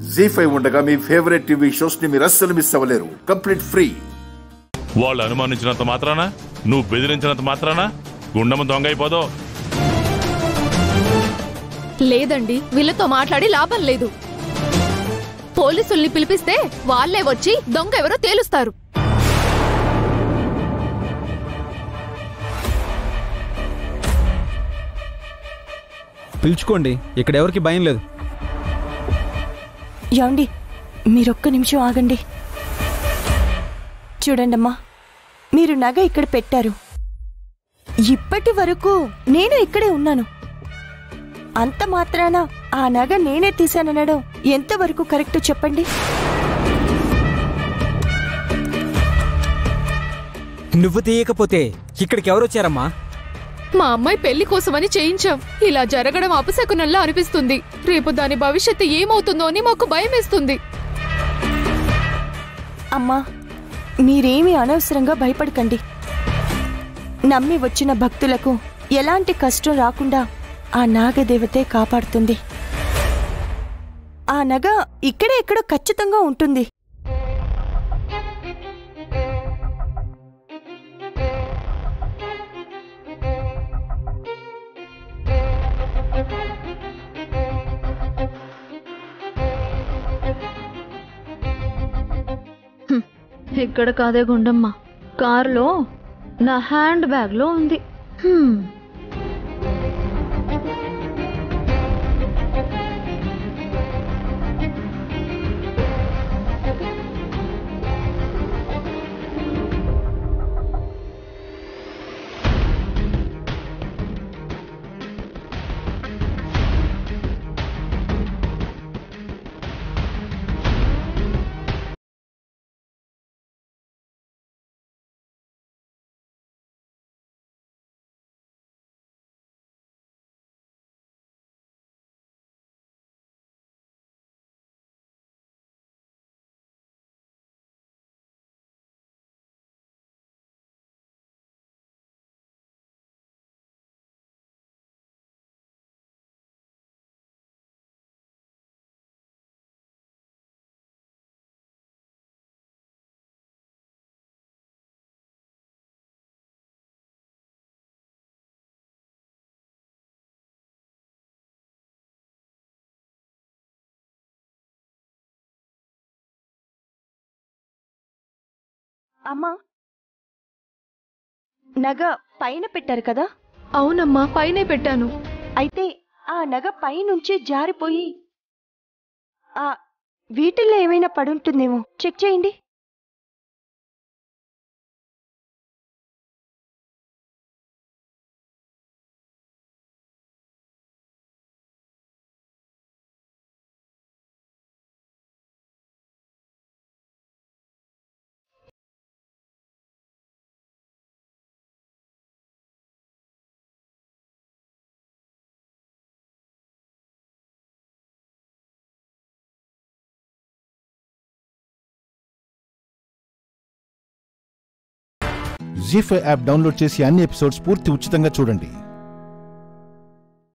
జీ5 ఉండగా మీ favourite TV shows ని మీరు అస్సలు మిస్ అవ్వలేరు. Complete free. వాళ్ళు అనుమానించినంత మాత్రాన, నువ్వు బెదిరించినంత మాత్రాన గుండమ్మ దొంగ అయిపోదో? లేదండి, వీళ్ళతో మాట్లాడి లాభం లేదు. పోలీసుల్ని పిలిపిస్తే వాళ్లే వచ్చి దొంగ ఎవరో తేలుస్తారు. పిలుచుకోండి, ఇక్కడ ఎవరికి భయం లేదు. యాండి, మీరొక్క నిమిషం ఆగండి. చూడండమ్మా, మీరు నగ ఇక్కడ పెట్టారు. ఇప్పటి వరకు నేను ఇక్కడే ఉన్నాను. అంత మాత్రాన ఆ నగ నేనే తీశాననడం ఎంతవరకు కరెక్ట్ చెప్పండి? నువ్వు తీయకపోతే ఇక్కడికి ఎవరొచ్చారమ్మా? మా అమ్మాయి పెళ్లి కోసమని చేయించాం. ఇలా జరగడం అపశకునంలా అనిపిస్తుంది. రేపు దాని భవిష్యత్తు ఏమవుతుందో అని మాకు భయమేస్తుంది. అమ్మా, మీరేమీ అనవసరంగా భయపడకండి. నమ్మి వచ్చిన భక్తులకు ఎలాంటి కష్టం రాకుండా ఆ నాగదేవతే కాపాడుతుంది. ఆ నగ ఇక్కడే ఎక్కడో ఖచ్చితంగా ఉంటుంది. ఇక్కడ కాదే గుండమ్మ, కారులో నా హ్యాండ్ బ్యాగ్ లో ఉంది. అమ్మా, నగ పైన పెట్టారు కదా? అవునమ్మా, పైనే పెట్టాను. అయితే ఆ నగ పైనుంచి జారిపోయి ఆ వీటిల్లో ఏమైనా పడుంటుందేమో చెక్ చేయండి. జీ5 యాప్ డౌన్లోడ్ చేసి అన్ని ఎపిసోడ్స్ పూర్తి ఉచితంగా చూడండి.